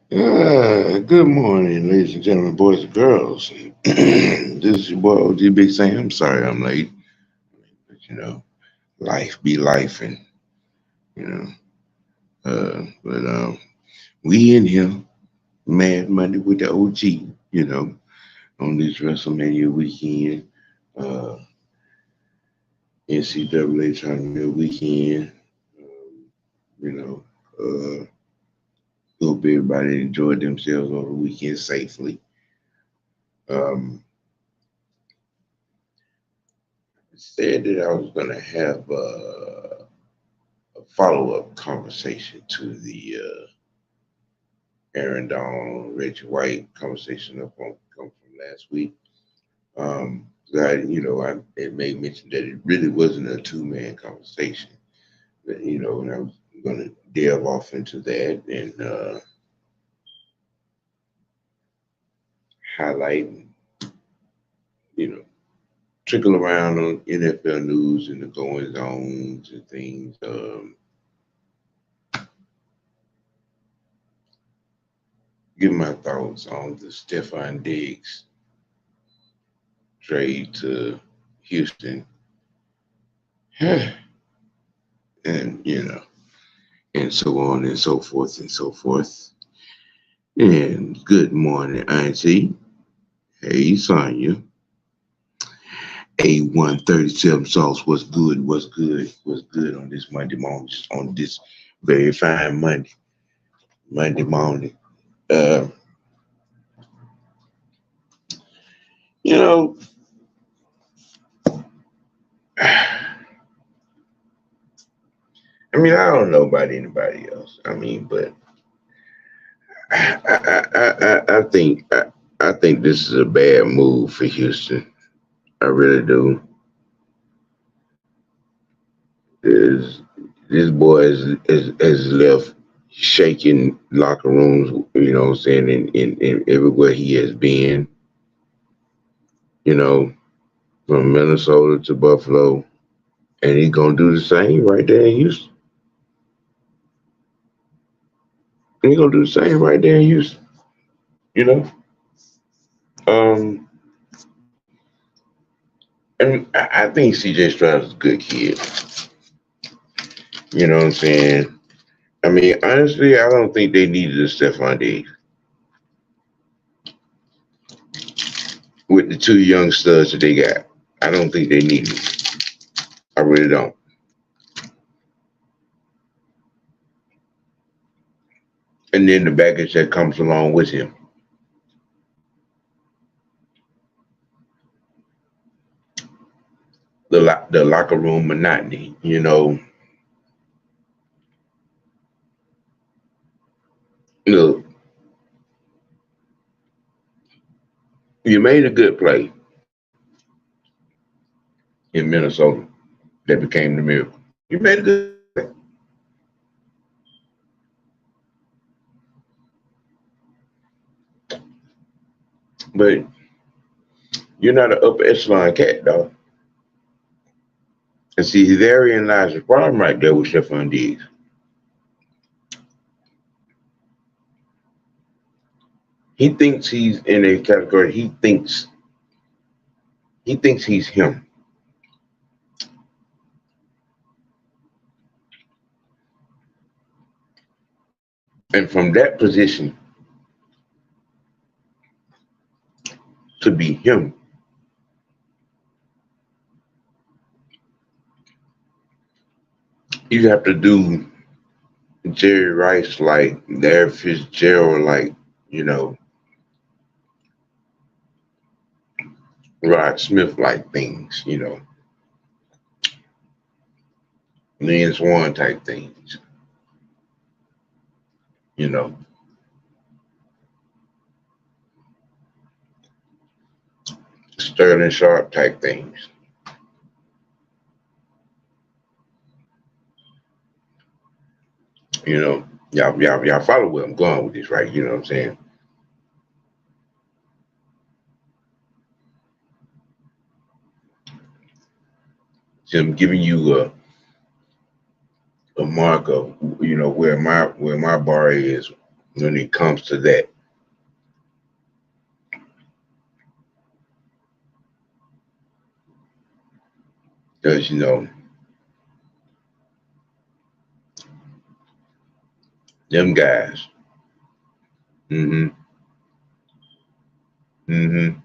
Good morning, ladies and gentlemen, boys and girls. This is your boy OG Big Sam. I'm sorry I'm late, but life be life, and you know, but we in here, Mad Monday with the OG. On this WrestleMania weekend, uh, NCAA tournament weekend. Um, you know, Hope everybody enjoyed themselves on the weekend safely. Um, said that I was gonna have a follow-up conversation to the Aaron Donald, Reggie White conversation up on come from last week. I it made mention that it really wasn't a two-man conversation, and I was going to delve off into that and highlight, and, you know, trickle around on NFL news and the goings ons and things. Give my thoughts on the Stephon Diggs trade to Houston, and and so on and so forth and so forth. And good morning, Auntie. Hey, Sonya. A137 sauce. What's good? What's good? What's good on this Monday morning? On this very fine Monday morning. Uh, you know, I mean, I don't know about anybody else. I mean, but I think this is a bad move for Houston. I really do. Is this boy has left shaking locker rooms, what I'm saying, in everywhere he has been, you know, from Minnesota to Buffalo, and he's gonna do the same right there in Houston. And he's gonna do the same right there in Houston, you know. Um, and I think CJ Stroud is a good kid. You know what I'm saying? I mean, honestly, I don't think they needed a Stephon Diggs with the two young studs that they got. I don't think they needed it. I really don't. And then the baggage that comes along with him. The locker room monotony. Look, you made a good play in Minnesota that became the miracle. You made a good play, but you're not an upper echelon cat, dog. And see, therein lies the problem right there with Stephon Diggs. He thinks he's in a category. He thinks he's him, and from that position to be him, you have to do Jerry Rice like Larry Fitzgerald like you know Rod Smith like things, Lynn Swan type things, you know, Sterling Sharp type things. Y'all follow where I'm going with this, right? You know what I'm saying? So I'm giving you a mark of where my bar is when it comes to that. Because, them guys. Mm-hmm. Mm-hmm.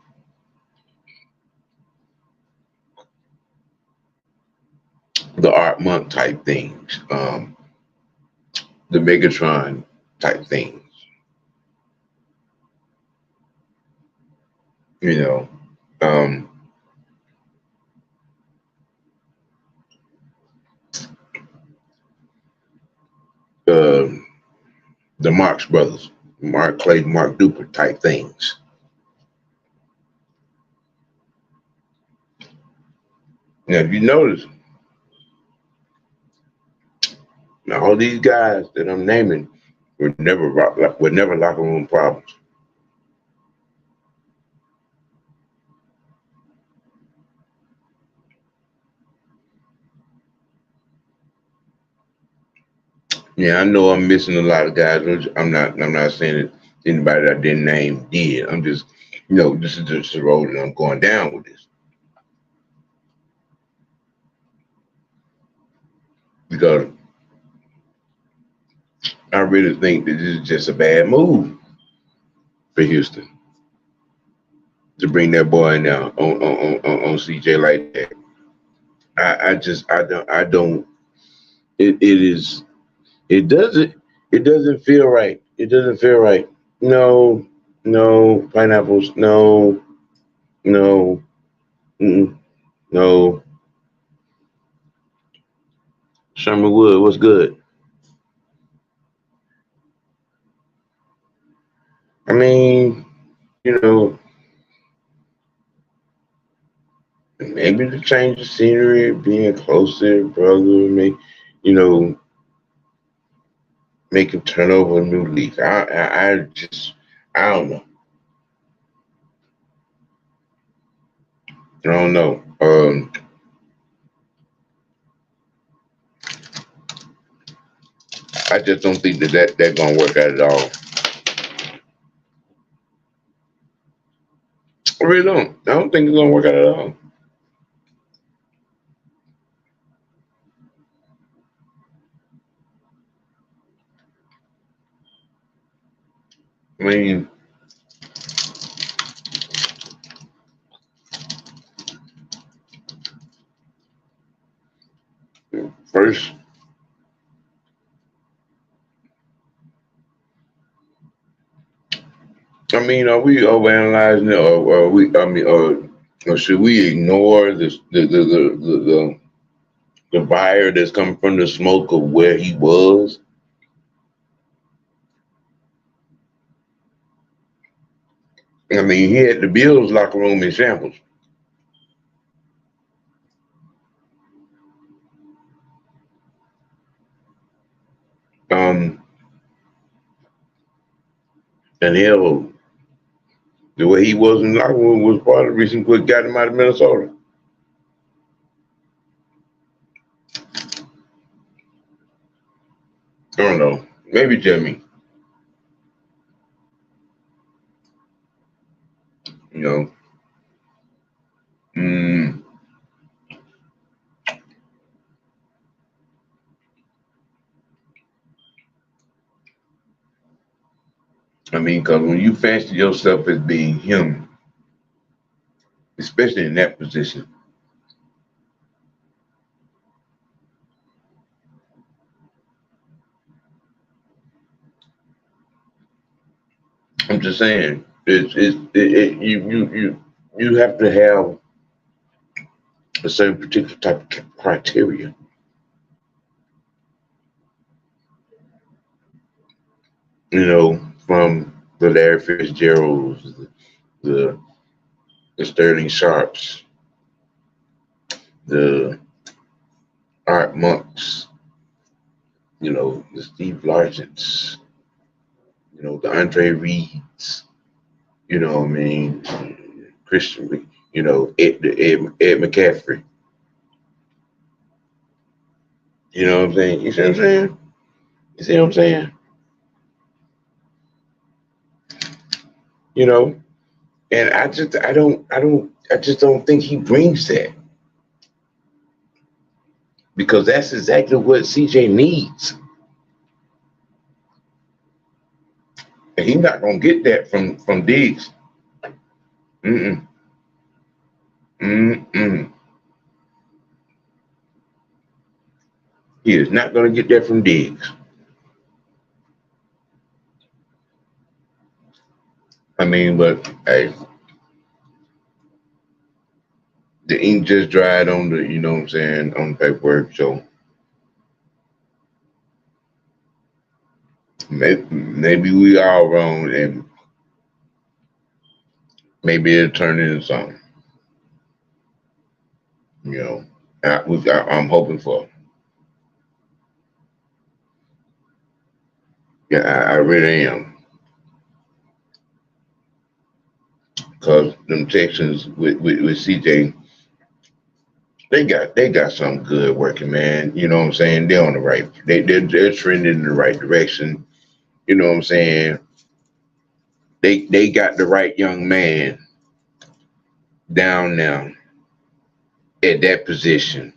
The Art Monk type things. The Megatron type things. You know. Um, uh, the Marx Brothers. Mark Clay, Mark Duper type things. Now, if you notice, now all these guys that I'm naming were never locker room problems. Yeah, I know I'm missing a lot of guys. I'm not saying that anybody that I didn't name did. I'm just, this is just the road that I'm going down with this because I really think that this is just a bad move for Houston to bring that boy in now on CJ like that. I don't. It is. It doesn't. It doesn't feel right. It doesn't feel right. No, no pineapples. No, no, no. Sherman Wood, what's good? I mean, you know, maybe to change the scenery, being closer, brother, you know, make him turn over a new leaf. I don't know. I don't know. I just don't think that gonna work out at all. I really don't. I don't think it's gonna work out at all. I mean, first, I mean, are we overanalyzing it, or are we? I mean, or should we ignore the fire that's coming from the smoke of where he was? I mean, he had the Bills locker room in shambles. Um, and hell, the way he was in the locker room was part of the reason what got him out of Minnesota. I don't know. Maybe Jimmy. You know. Mm, I mean, because when you fancy yourself as being him, especially in that position, I'm just saying, you have to have a certain particular type of criteria. From the Larry Fitzgeralds, the, the Sterling Sharps, the Art Monks, the Steve Largents, the Andre Reeds, I mean, Christian, Ed McCaffrey. You know what I'm saying? You see what I'm saying? You see what I'm saying? you know. And I just don't think he brings that because that's exactly what CJ needs. And he's not gonna get that from Diggs. Mm-mm. Mm-mm. He is not gonna get that from Diggs. I mean, but hey, the ink just dried on the, you know what I'm saying, on the paperwork. So maybe we all wrong, and maybe it'll turn into something. You know, I'm hoping for. Yeah, I really am. Cause them Texans with CJ, they got something good working, man. You know what I'm saying? They're on the right. They're trending in the right direction. You know what I'm saying? They got the right young man down now at that position,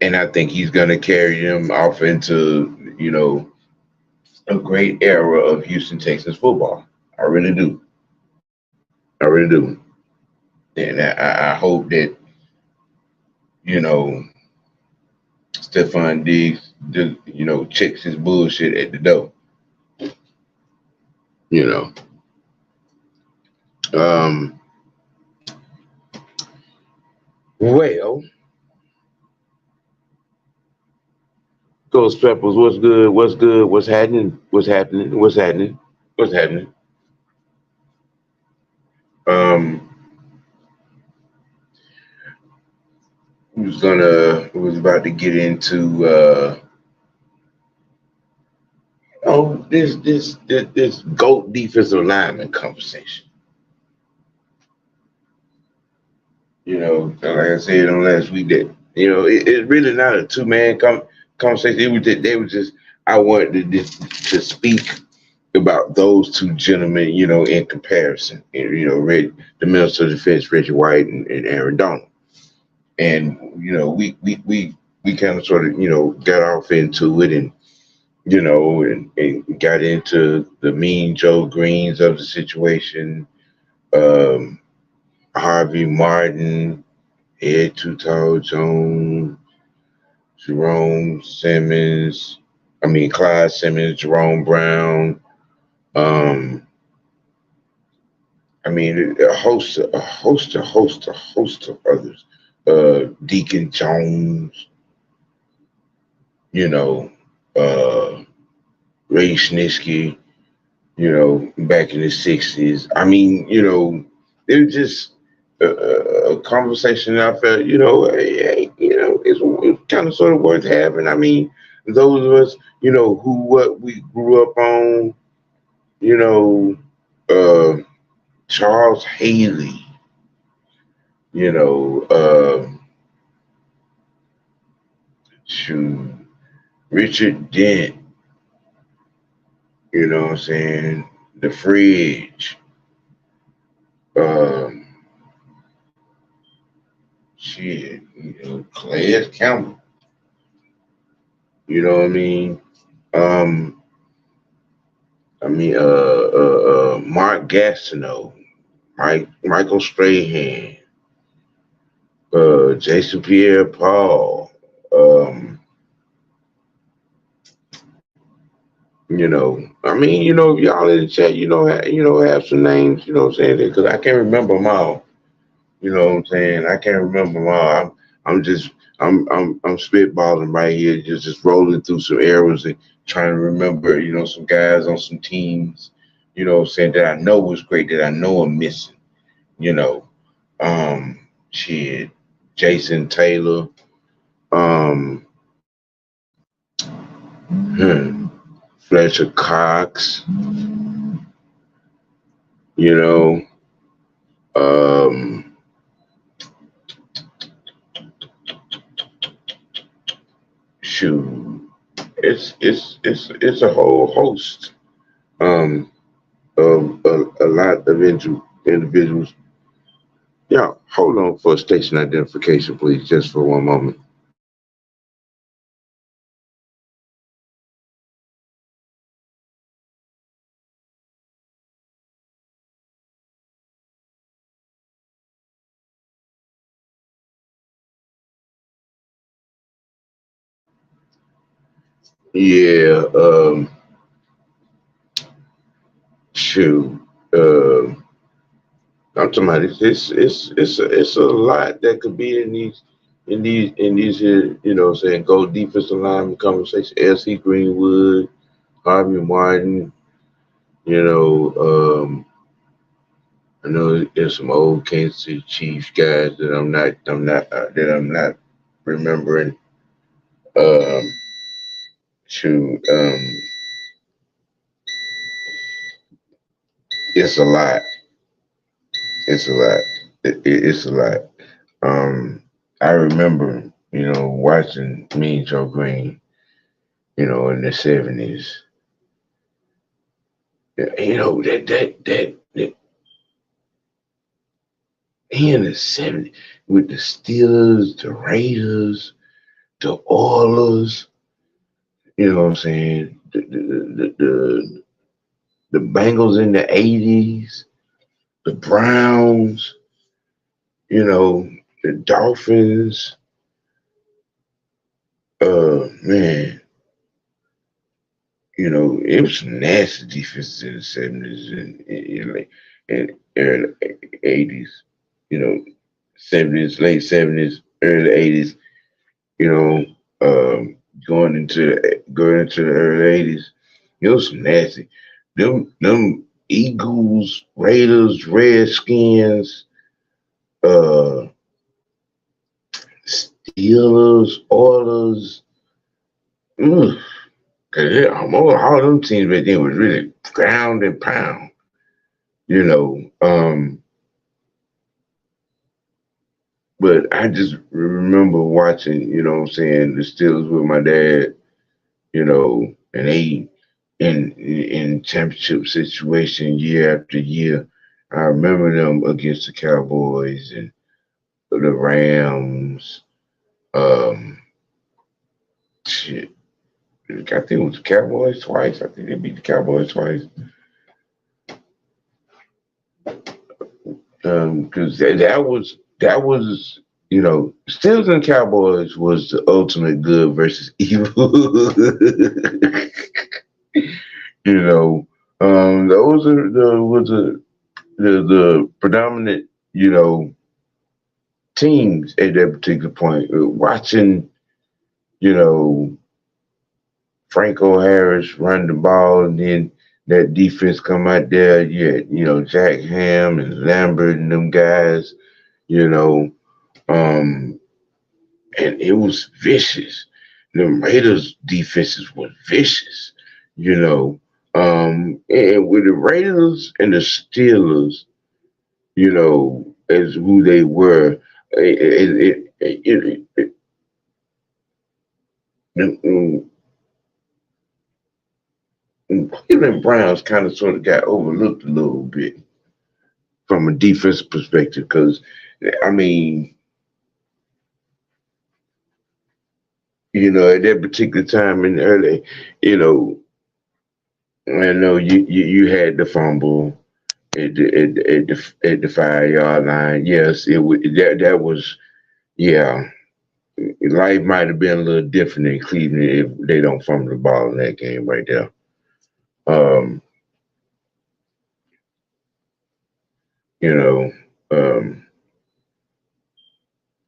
and I think he's gonna carry them off into a great era of Houston Texans football. I really do. I really do. And I hope that you know Stephon Diggs just checks his bullshit at the door. You know. Um. Well, Ghost Peppers, what's good? What's good? What's happening? What's happening? What's happening? What's happening? Um. We was about to get into this GOAT defensive lineman conversation. Like I said on last week, that it's really not a two-man conversation. They were just I wanted to speak about those two gentlemen, in comparison. The Minister of Defense, Reggie White and Aaron Donald. And we kind of sort of got off into it, and and got into the mean Joe Greens of the situation, um, Harvey Martin, Ed Tuttle Jones, Jerome Simmons, Clyde Simmons, Jerome Brown, um, a host of others. Deacon Jones, you know, uh, Ray Snitsky, back in the '60s. It was just a conversation that I felt, hey, it's kind of sort of worth having. Those of us, what we grew up on, you know, uh, Charles Haley, you know, shoot, Richard Dent, you know what I'm saying, the fridge, um, shit, Clay Campbell, you know what I mean? Um, Mark Gastineau, Michael Strahan, Jason Pierre-Paul, um, if y'all in the chat, have some names, you know what I'm saying, because I can't remember them all. You know what I'm saying? I can't remember them all. I'm just I'm spitballing right here, just rolling through some eras and trying to remember, some guys on some teams, what I'm saying, that I know was great, that I know are missing, you know. Shit, Jason Taylor, um, hmm, Fletcher Cox, you know, um, shoot, it's a whole host. Um, a lot of individuals. Yeah, hold on for station identification, please, just for one moment. Yeah, shoot. Um, I'm talking about it's a lot that could be in these here, saying go defensive lineman conversation. L.C. Greenwood, Harvey Martin, you know, I know there's some old Kansas City Chiefs guys that I'm not remembering. Um, to It's a lot. It's a lot. It's a lot. I remember, watching me and Joe Green, in the '70s. That he in the '70s with the Steelers, the Raiders, the Oilers. You know what I'm saying? The Bengals in the '80s, the Browns. The Dolphins. Man, it was some nasty defenses in the '70s and early '80s. You know, '70s, late '70s, early '80s. You know, going into the early '80s, it was some nasty. Them Eagles, Raiders, Redskins, uh, Steelers, Oilers. Mm, Cause all them teams back then was really ground and pound. You know, but I just remember watching, what I'm saying, the Steelers with my dad, and they in championship situation year after year. I remember them against the Cowboys and the Rams. Um, shit, I think it was the Cowboys twice. I think they beat the Cowboys twice. Because that was Steelers and Cowboys was the ultimate good versus evil. you know, those are the predominant teams at that particular point. Watching you know Franco Harris run the ball, and then that defense come out there. Yeah, Jack Ham and Lambert and them guys. You know, um, and it was vicious. The Raiders defenses was vicious, you know. And with the Raiders and the Steelers, as who they were, the Cleveland Browns kind of sort of got overlooked a little bit from a defense perspective because, I mean, at that particular time in the early, you know, I know you had the fumble at the 5 yard line. Yes, that was yeah. Life might have been a little different in Cleveland if they don't fumble the ball in that game right there. Um, you know, um,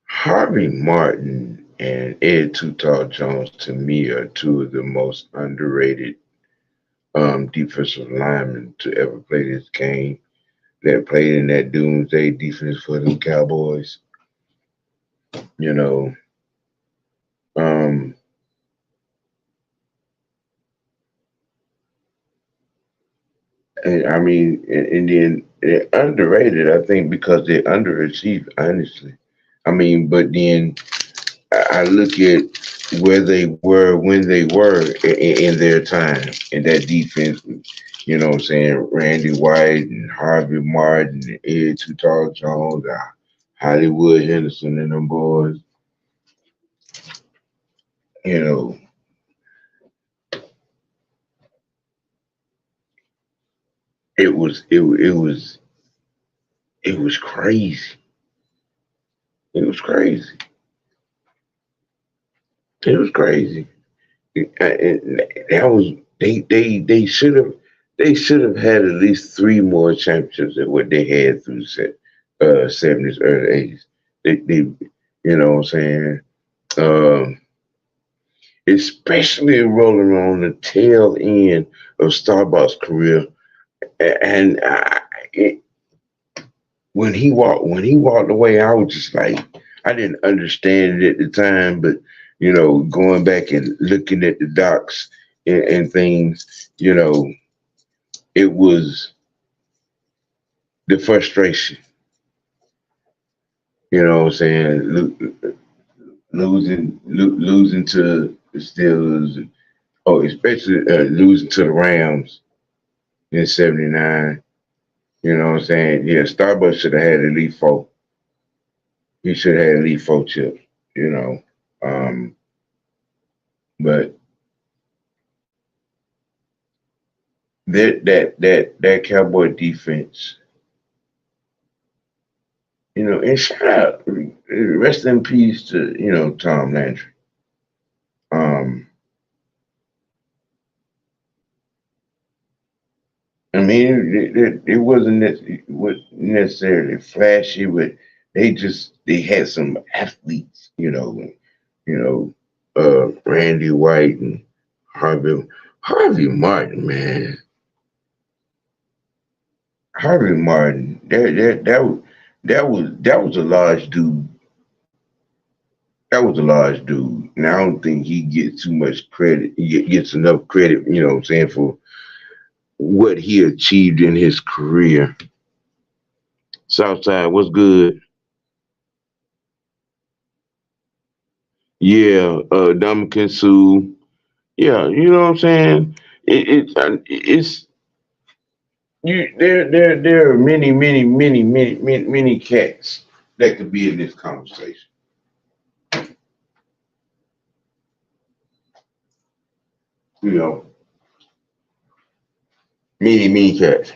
Harvey Martin and Ed Too Tall Jones to me are two of the most underrated defensive linemen to ever play this game. That played in that doomsday defense for the Cowboys. You know, um, and I mean, and then they're underrated, I think, because they underachieved, honestly. I mean, but then I look at where they were when they were in their time, and that defense, You know what I'm saying? Randy White and Harvey Martin and Ed Too Tall Jones, Hollywood Henderson and them boys. You know, it was crazy. It was crazy. It was crazy. And that was they should have had at least three more championships than what they had through '70s, early '80s. They you know what I'm saying? Um, Especially rolling on the tail end of Starbucks' career, and it, when he walked away, I was just like, I didn't understand it at the time, but going back and looking at the docs and things, it was the frustration. You know what I'm saying? Losing to the Steelers, oh, especially losing to the Rams in '79. You know what I'm saying? Yeah, Starbucks should have had at least four. He should have had at least four chips. You know, but that Cowboy defense, and shout out, rest in peace to Tom Landry. Um, I mean, it wasn't necessarily flashy, but they had some athletes, you know, Randy White and Harvey Harvey Martin, man, Harvey Martin. That was a large dude. That was a large dude. And I don't think he gets too much credit. He gets enough credit, what I'm saying, for what he achieved in his career. Southside, what's good? Yeah, Dominican Sue. Yeah, you know what I'm saying. It's you. There are many cats that could be in this conversation. You know, many cats,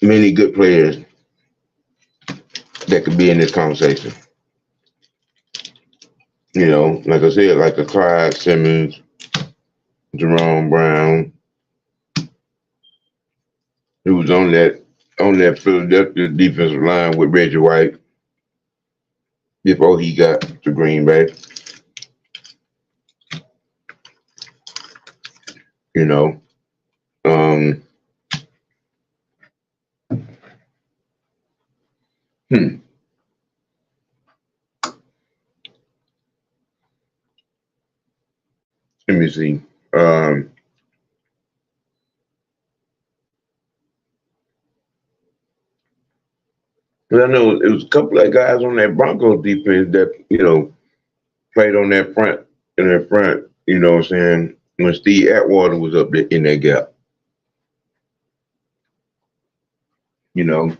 many good players that could be in this conversation. Like I said, like a Clyde Simmons, Jerome Brown, who was on that Philadelphia defensive line with Reggie White before he got to Green Bay. You know, um, hmm, let me see. Um, 'Cause I know it was a couple of guys on that Broncos defense that played on that front in that front. You know what I'm saying? When Steve Atwater was up there in that gap. You know,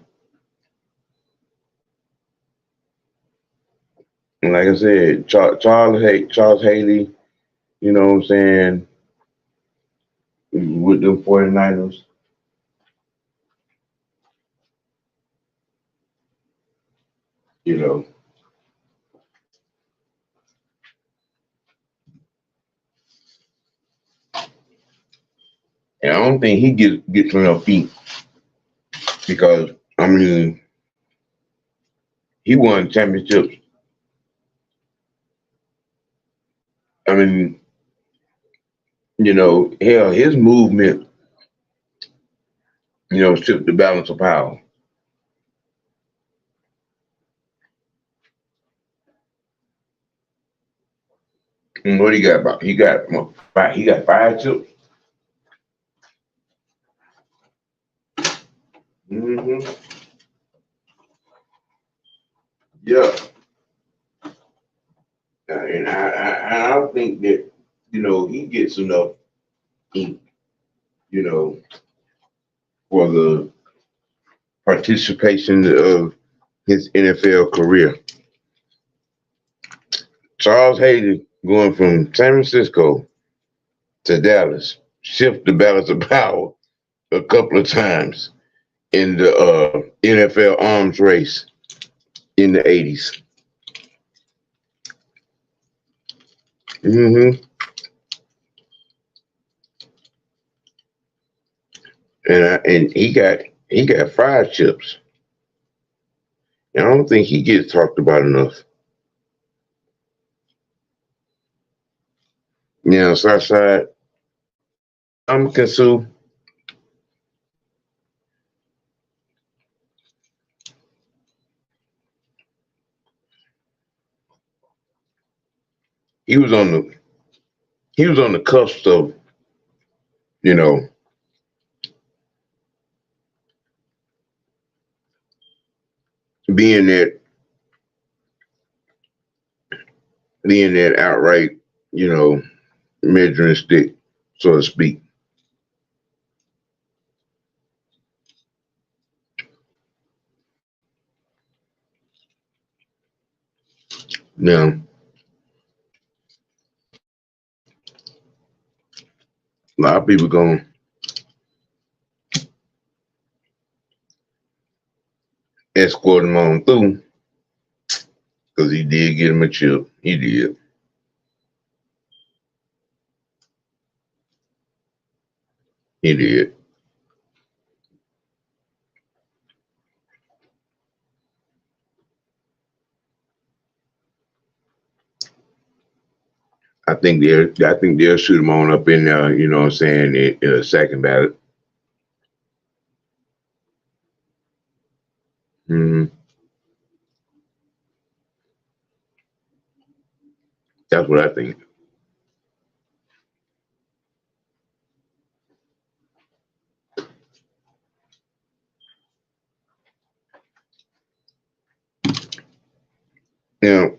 and like I said, Charles Haley. You know what I'm saying? With them 49ers. You know, and I don't think he gets enough feet because I mean he won championships. I mean, hell, his movement, tipped the balance of power. And what he got about? He got five chips. Hmm. Yeah, and I don't think that he gets enough ink. you know, for the participation of his NFL career. Charles Hayden going from San Francisco to Dallas shift the balance of power a couple of times in the NFL arms race in the 80s. Mm-hmm. And he got five chips. And I don't think he gets talked about enough. Now, Southside, I'm Sue. He was on the he was on the cusp of, you know, being that being that outright, you know, measuring stick, so to speak. Now, a lot of people going to escort him on through because he did get him a chip. He did. He did. I think they'll shoot him on up in there, you know what I'm saying, in a second ballot. Mm-hmm. That's what I think. Now,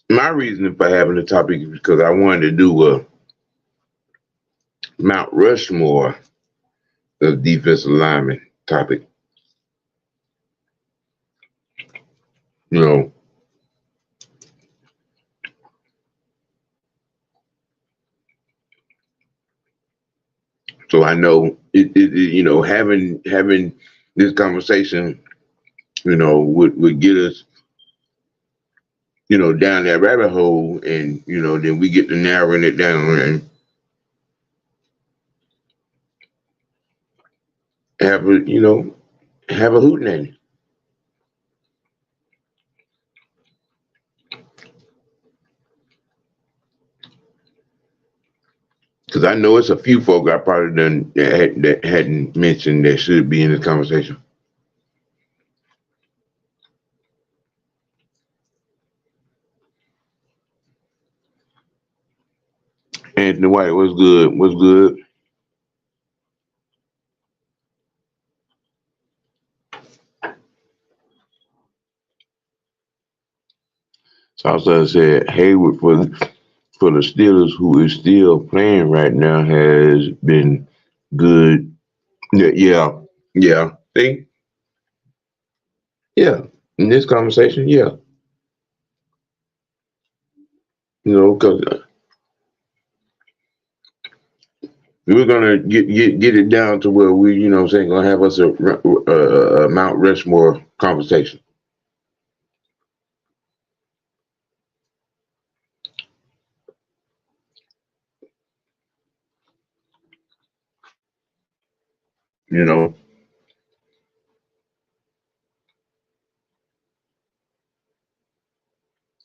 my reason for having the topic is because I wanted to do a Mount Rushmore of defensive lineman topic. You know, so I know having this conversation, would get us, down that rabbit hole, and then we get to narrowing it down and have a hootenanny. Because I know it's a few folk I probably done that hadn't mentioned that should be in this conversation. Anthony White, what's good? What's good? Southside said Hayward for the Steelers, who is still playing right now, has been good. Yeah, yeah, yeah. See, yeah. In this conversation, yeah, because we're gonna get it down to where we, saying, gonna have us a Mount Rushmore conversation. You know,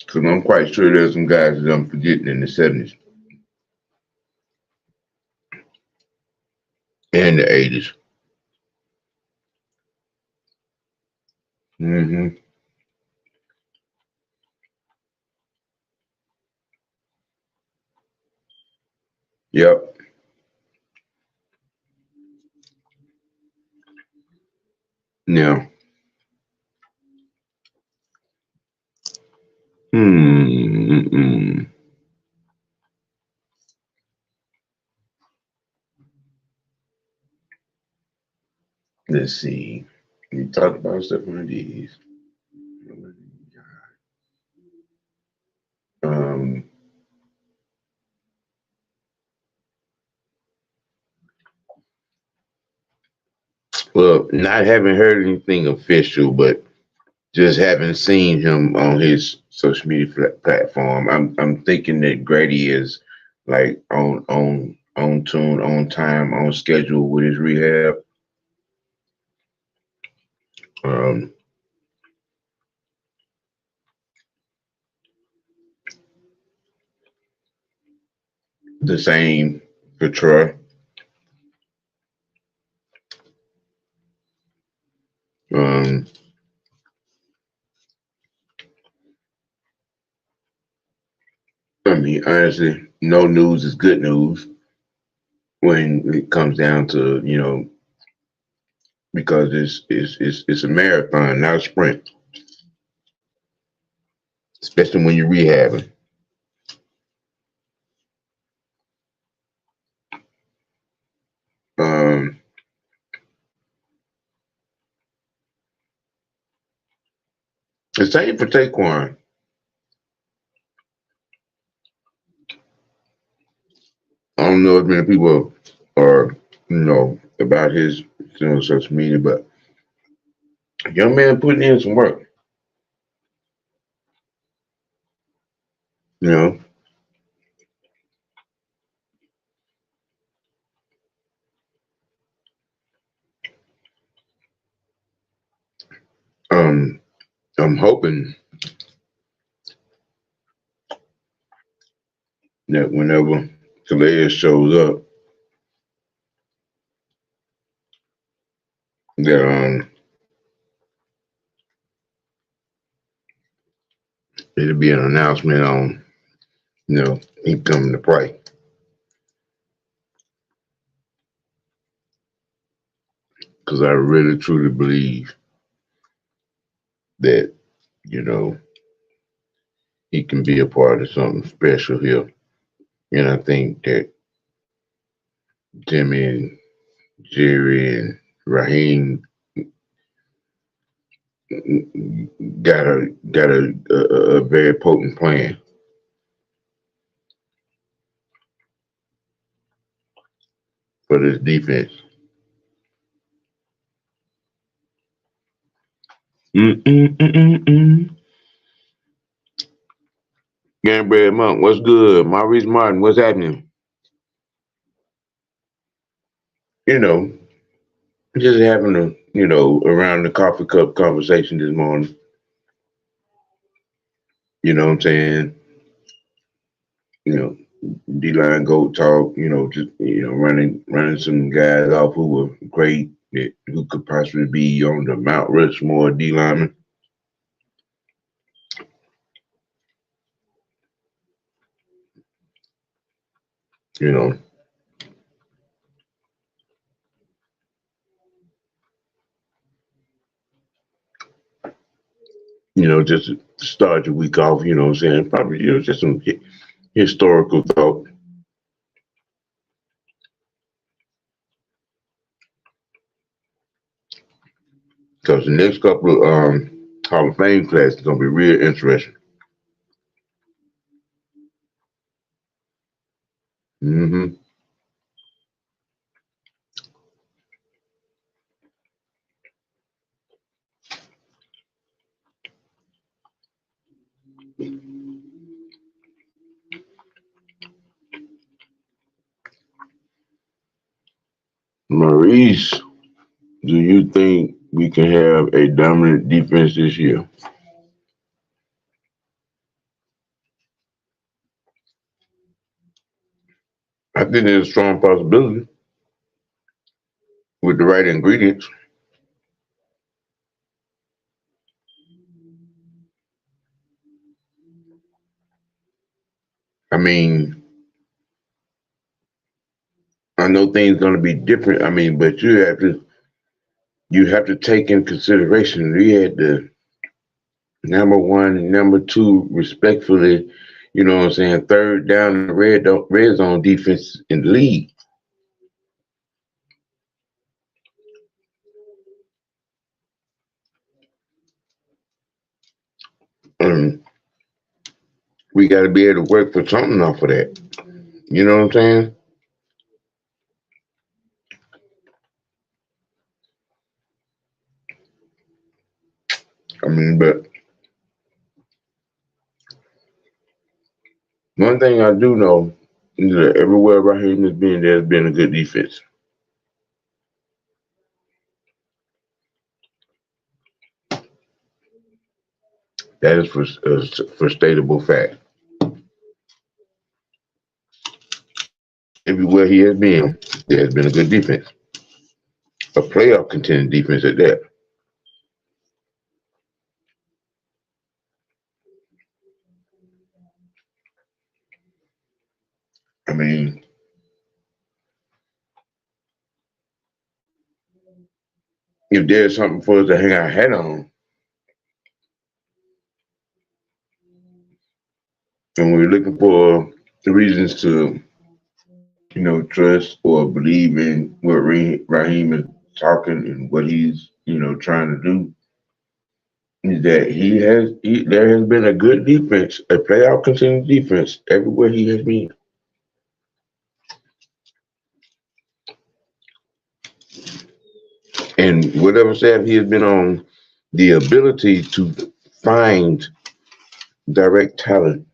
because I'm quite sure there's some guys that I'm forgetting in the '70s and the '80s. Mm-hmm. Yep. Yeah. Hmm. Let's see. We talked about Stephon Diggs. Um, well, not having heard anything official, but just having seen him on his social media platform, I'm thinking that Grady is like on tune, on time, on schedule with his rehab. Um, the same for Troy. Um, I mean, honestly, no news is good news when it comes down to because it's a marathon, not a sprint, especially when you're rehabbing. Um, the same for Taquan. I don't know as many people are about his social media, but young man putting in some work. You know, um, I'm hoping that whenever Calais shows up, that it'll be an announcement on he coming to play. Because I really truly believe that you know he can be a part of something special here, and I think that Jimmy and Jerry and Raheem got a very potent plan for this defense. Mm-mm-mm-mm-mm. Gambred Monk, what's good? Maurice Martin, what's happening? You know, just having a around the coffee cup conversation this morning. You know what I'm saying? You know, D line goat talk. Just running some guys off who were great, who could possibly be on the Mount Rushmore D lineman. You know, just to start your week off. You know what I'm saying? Probably just some historical thought. Because the next couple of Hall of Fame classes is gonna be real interesting. Mm-hmm. Maurice, do you think we can have a dominant defense this year? I think there's a strong possibility with the right ingredients. I mean, I know things gonna be different. I mean, but you have to take in consideration we had the number one and number two respectfully, what I'm saying, third down the red zone defense in the league. Um, we got to be able to work for something off of that. You know what I'm saying? I mean, but one thing I do know is that everywhere Raheem has been, there's been a good defense. That is for stateable fact. Everywhere he has been, there has been a good defense, a playoff contending defense at that. I mean, if there's something for us to hang our hat on, and we're looking for reasons to, trust or believe in what Raheem is talking and what he's, trying to do, is that there has been a good defense, a playoff contending defense everywhere he has been. And whatever staff he has been on, the ability to find direct talent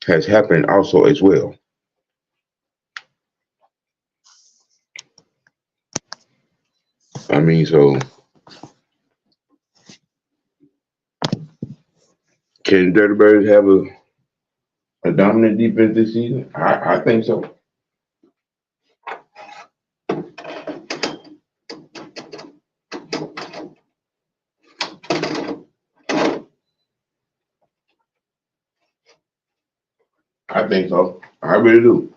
has happened also as well. I mean, so can Dirty Birds have a dominant defense this season? I think so. I think so. I really do.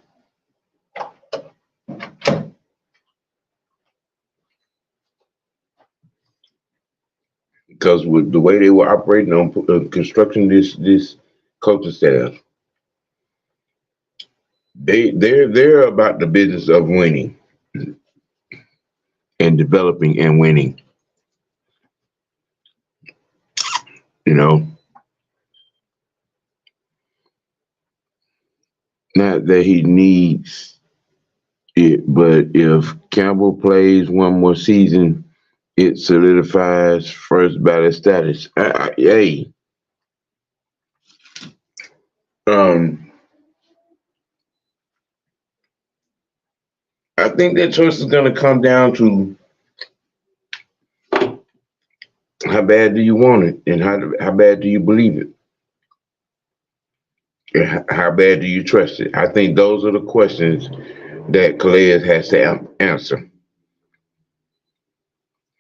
Because with the way they were operating on constructing this coaching staff, they're about the business of winning and developing and winning. You know, not that he needs it, but if Campbell plays one more season, it solidifies first ballot status. Hey, um, I think that choice is going to come down to how bad do you want it, and how bad do you believe it, and how bad do you trust it. I think those are the questions that Calais has to answer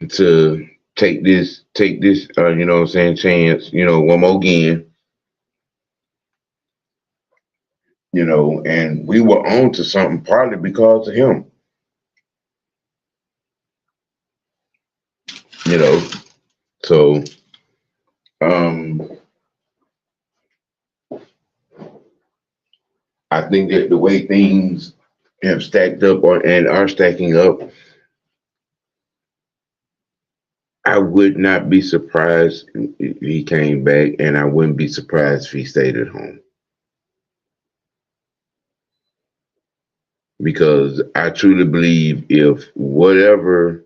to take this, chance, one more again, and we were on to something partly because of him, you know. So, um, I think that the way things have stacked up and are stacking up, I would not be surprised if he came back, and I wouldn't be surprised if he stayed at home. Because I truly believe if whatever,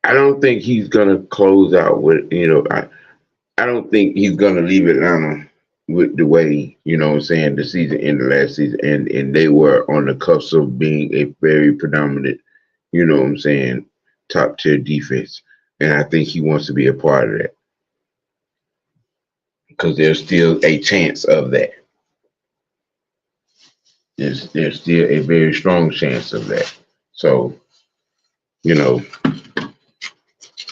I don't think he's gonna close out with, I don't think he's gonna leave Atlanta with the way, the season ended last season, and they were on the cusp of being a very predominant, top tier defense. And I think he wants to be a part of that because there's still a chance of that. There's still a very strong chance of that. So, you know,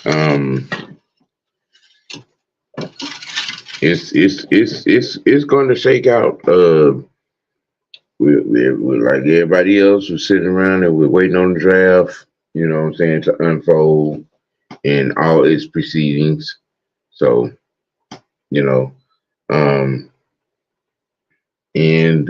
um, it's going to shake out. We're like everybody else. We're sitting around and we're waiting on the draft. To unfold in all its proceedings. So, you know, um, and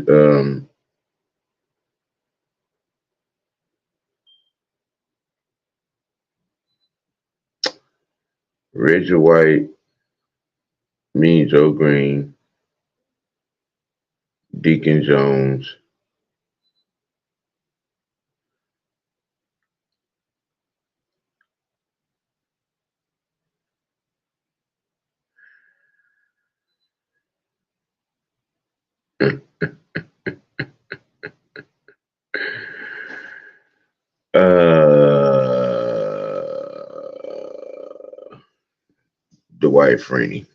Reggie White, Mean Joe Green, Deacon Jones. Dwight Freeney,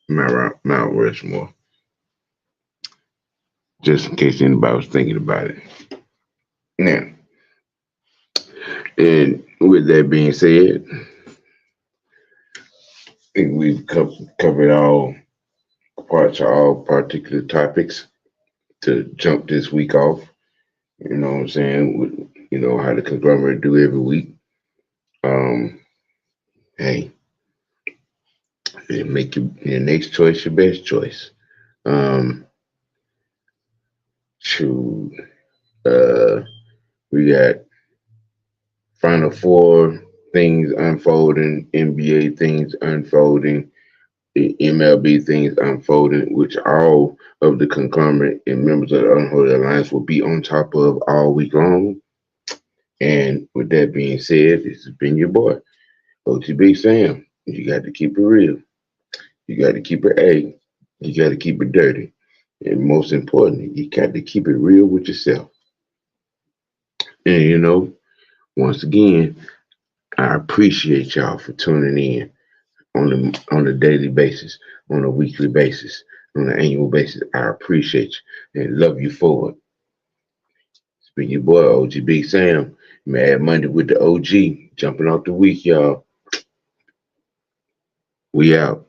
Mount Rushmore. Just in case anybody was thinking about it. Now, and with that being said, I think we've covered all parts of all particular topics to jump this week off. You know what I'm saying? With, how the conglomerate do every week. Um, hey, make your next choice your best choice. Um, to we got Final Four things unfolding, NBA things unfolding, the MLB things unfolding, which all of the conglomerate and members of the Unholy Alliance will be on top of all week long. And with that being said, this has been your boy, OTB Sam. You got to keep it real. You got to keep it A. You got to keep it dirty. And most importantly, you got to keep it real with yourself. And once again, I appreciate y'all for tuning in on a daily basis, on a weekly basis, on an annual basis. I appreciate you and love you for it. It's been your boy OGB Sam. Mad Monday with the OG. Jumping off the week, y'all. We out.